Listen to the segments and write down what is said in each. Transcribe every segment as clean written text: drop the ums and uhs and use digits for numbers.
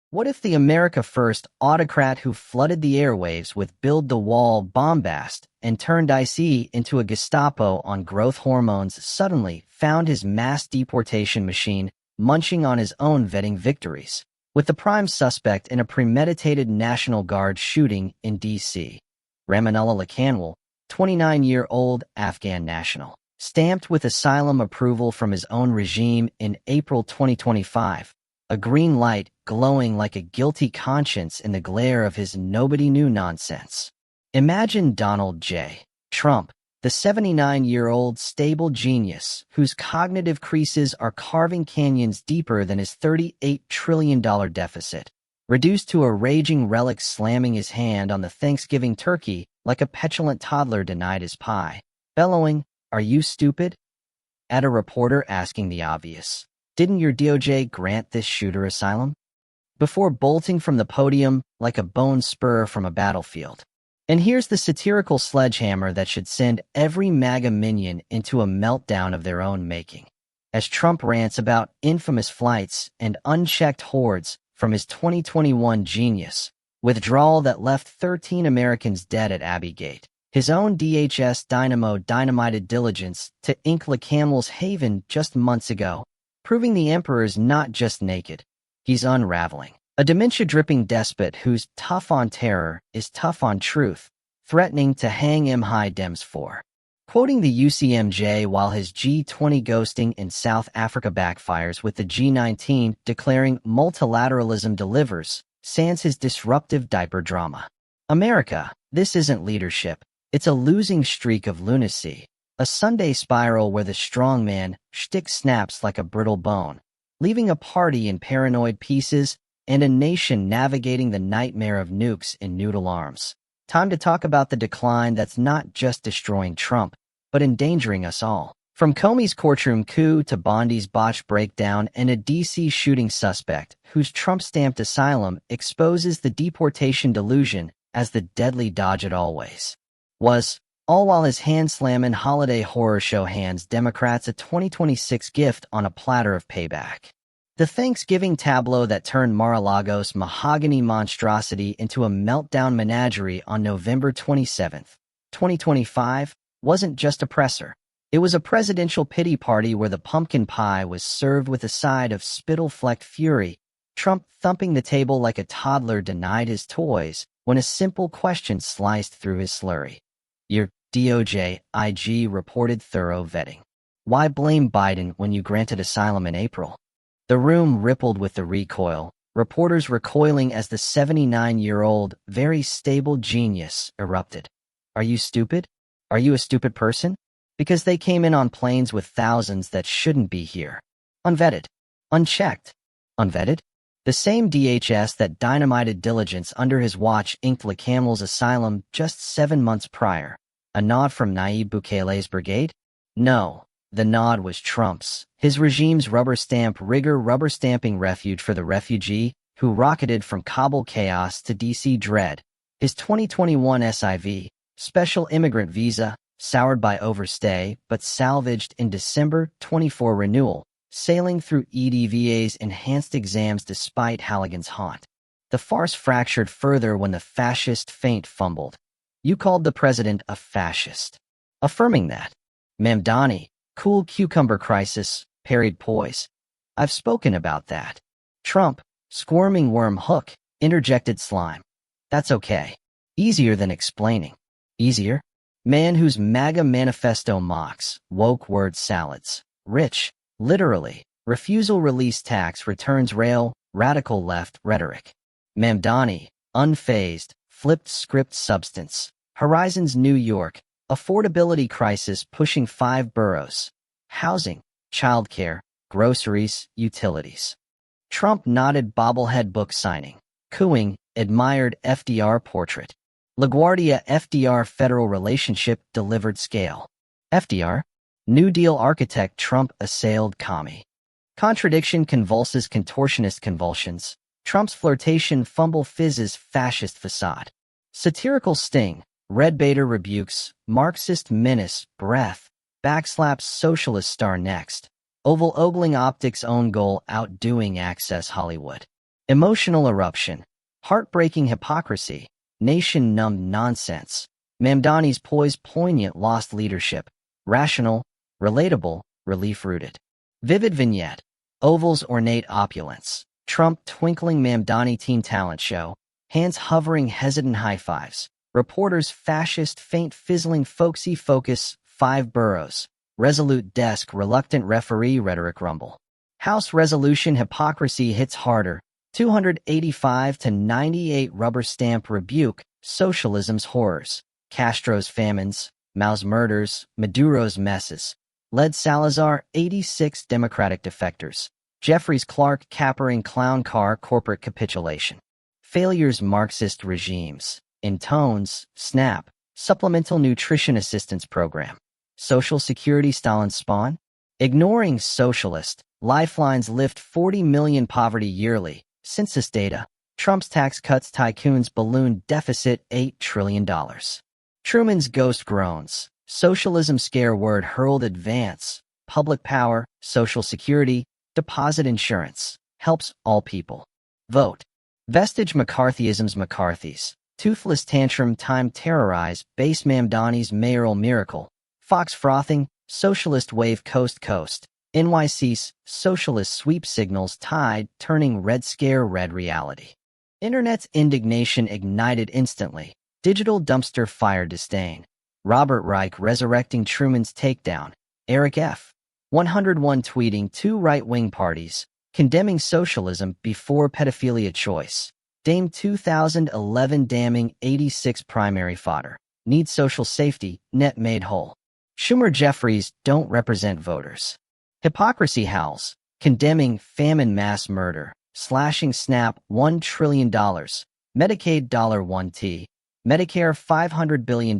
What if the America First autocrat who flooded the airwaves with build the wall bombast and turned ICE into a Gestapo on growth hormones suddenly found his mass deportation machine munching on his own vetting victories, with the prime suspect in a premeditated National Guard shooting in D.C.? Ramanullah Lakanwal, 29-year-old Afghan national, stamped with asylum approval from his own regime in April 2025, a green light glowing like a guilty conscience in the glare of his nobody-knew nonsense. Imagine Donald J. Trump, the 79-year-old stable genius whose cognitive creases are carving canyons deeper than his $38 trillion deficit, reduced to a raging relic slamming his hand on the Thanksgiving turkey like a petulant toddler denied his pie, bellowing, "Are you stupid?" at a reporter asking the obvious. Didn't your DOJ grant this shooter asylum? Before bolting from the podium like a bone spur from a battlefield. And here's the satirical sledgehammer that should send every MAGA minion into a meltdown of their own making, as Trump rants about infamous flights and unchecked hordes from his 2021 genius withdrawal that left 13 Americans dead at Abbey Gate. His own DHS dynamo dynamited diligence to ink Lakanwal's haven just months ago, proving the emperor's not just naked, he's unraveling. A dementia-dripping despot who's tough on terror is tough on truth, threatening to hang him high Dems for. Quoting the UCMJ while his G20 ghosting in South Africa backfires with the G19 declaring multilateralism delivers, sans his disruptive diaper drama. America, this isn't leadership, it's a losing streak of lunacy, a Sunday spiral where the strongman shtick snaps like a brittle bone, leaving a party in paranoid pieces and a nation navigating the nightmare of nukes in noodle arms. Time to talk about the decline that's not just destroying Trump, but endangering us all. From Comey's courtroom coup to Bondi's botched breakdown and a D.C. shooting suspect whose Trump-stamped asylum exposes the deportation delusion as the deadly dodge it always was, all while his hand-slamming holiday horror show hands Democrats a 2026 gift on a platter of payback. The Thanksgiving tableau that turned Mar-a-Lago's mahogany monstrosity into a meltdown menagerie on November 27, 2025, wasn't just a presser. It was a presidential pity party where the pumpkin pie was served with a side of spittle-flecked fury, Trump thumping the table like a toddler denied his toys when a simple question sliced through his slurry. Your DOJ IG reported thorough vetting. Why blame Biden when you granted asylum in April? The room rippled with the recoil, reporters recoiling as the 79-year-old, very stable genius erupted. Are you stupid? Are you a stupid person? Because they came in on planes with thousands that shouldn't be here. Unvetted. Unchecked. Unvetted? The same DHS that dynamited diligence under his watch inked Lakanwal's asylum just 7 months prior. A nod from Nayib Bukele's brigade? No. The nod was Trump's, his regime's rubber-stamping refuge for the refugee who rocketed from Kabul chaos to D.C. dread. His 2021 SIV, special immigrant visa, soured by overstay but salvaged in December 24 renewal, sailing through EDVA's enhanced exams despite Halligan's haunt. The farce fractured further when the fascist feint fumbled. You called the president a fascist. Affirming that. Mamdani, cool cucumber crisis, parried poise. I've spoken about that. Trump, squirming worm hook, interjected slime. That's okay. Easier than explaining. Easier? Man whose MAGA manifesto mocks woke word salads. Rich, literally, refusal release tax returns rail, radical left rhetoric. Mamdani, unfazed, flipped script substance. Horizons New York, affordability crisis pushing 5 boroughs. Housing, childcare, groceries, utilities. Trump nodded bobblehead book signing. Cooing, admired FDR portrait. LaGuardia FDR federal relationship delivered scale. FDR, New Deal architect Trump assailed commie. Contradiction convulses contortionist convulsions. Trump's flirtation fumble fizzes fascist facade. Satirical sting, red baiter rebukes, Marxist menace, breath, backslaps socialist star next. Oval ogling optics own goal outdoing access Hollywood. Emotional eruption. Heartbreaking hypocrisy. Nation-numbed nonsense. Mamdani's poignant lost leadership. Rational, relatable, relief-rooted. Vivid vignette. Oval's ornate opulence. Trump twinkling Mamdani teen talent show. Hands hovering hesitant high fives. Reporters fascist faint fizzling folksy focus. 5 boroughs. Resolute desk reluctant referee rhetoric rumble. House resolution hypocrisy hits harder. 285 to 98 rubber stamp rebuke. Socialism's horrors. Castro's famines. Mao's murders. Maduro's messes. Led Salazar 86 Democratic defectors. Jeffries Clark capering clown car corporate capitulation. Failures Marxist regimes. In tones, SNAP, Supplemental Nutrition Assistance Program. Social Security Stalin's spawn? Ignoring socialist, lifelines lift 40 million poverty yearly. Census data. Trump's tax cuts tycoons balloon deficit $8 trillion. Truman's ghost groans. Socialism scare word hurled advance. Public power, Social Security, deposit insurance. Helps all people. Vote. Vestige McCarthyism's McCarthy's. Toothless tantrum time terrorize. Base Mamdani's mayoral miracle. Fox frothing. Socialist wave coast coast. NYC's socialist sweep signals tide turning red scare red reality. Internet's indignation ignited instantly. Digital dumpster fire disdain. Robert Reich resurrecting Truman's takedown. Eric F. 101 tweeting 2 right-wing parties, condemning socialism before pedophilia choice. Dame 2011 damning 86 primary fodder. Need social safety, net made whole. Schumer Jeffries don't represent voters. Hypocrisy howls, condemning famine mass murder, slashing SNAP $1 trillion, Medicaid $1T, Medicare $500 billion,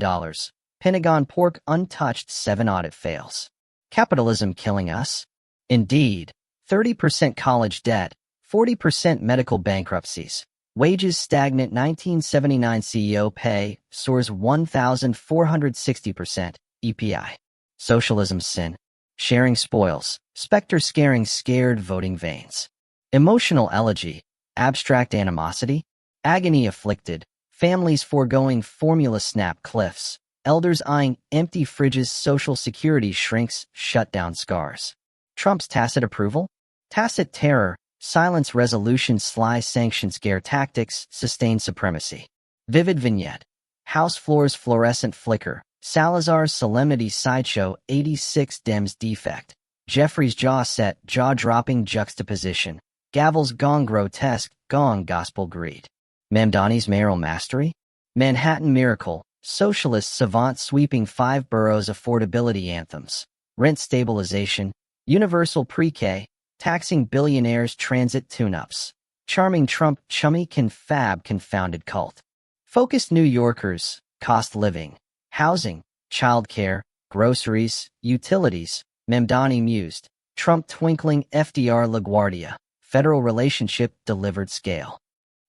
Pentagon pork untouched 7 audit fails. Capitalism killing us? Indeed. 30% college debt, 40% medical bankruptcies. Wages stagnant 1979 CEO pay soars 1,460%, EPI. Socialism sin. Sharing spoils, specter scaring scared voting veins. Emotional elegy, abstract animosity, agony afflicted, families foregoing formula snap cliffs, elders eyeing empty fridges Social Security shrinks, shutdown scars. Trump's tacit approval? Tacit terror, silence resolution sly sanction scare tactics, sustained supremacy. Vivid vignette. House floors fluorescent flicker, Salazar's solemnity sideshow 86 Dems defect. Jeffries jaw set, jaw-dropping juxtaposition. Gavel's gong grotesque, gong gospel greed. Mamdani's mayoral mastery? Manhattan miracle, socialist savant sweeping 5 boroughs affordability anthems. Rent stabilization, universal pre-K, taxing billionaires transit tune-ups. Charming Trump chummy confab confounded cult. Focused New Yorkers, cost living. Housing, childcare, groceries, utilities, Mamdani mused. Trump twinkling FDR LaGuardia. Federal relationship delivered scale.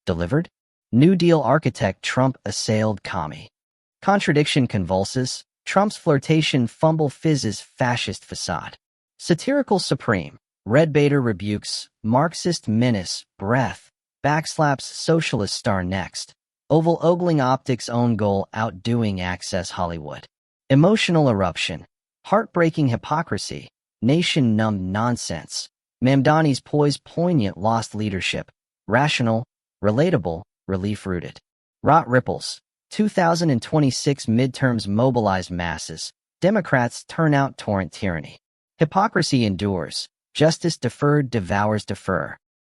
Delivered? New Deal architect Trump assailed commie. Contradiction convulses. Trump's flirtation fumble fizzes fascist facade. Satirical supreme. Red Bader rebukes. Marxist menace. Breath. Backslaps socialist star next. Oval ogling optics own goal outdoing Access Hollywood. Emotional eruption. Heartbreaking hypocrisy. Nation-numbed nonsense. Mamdani's poignant lost leadership. Rational, relatable, relief-rooted. Rot ripples. 2026 midterms mobilize masses. Democrats turn out torrent tyranny. Hypocrisy endures. Justice deferred devours defer.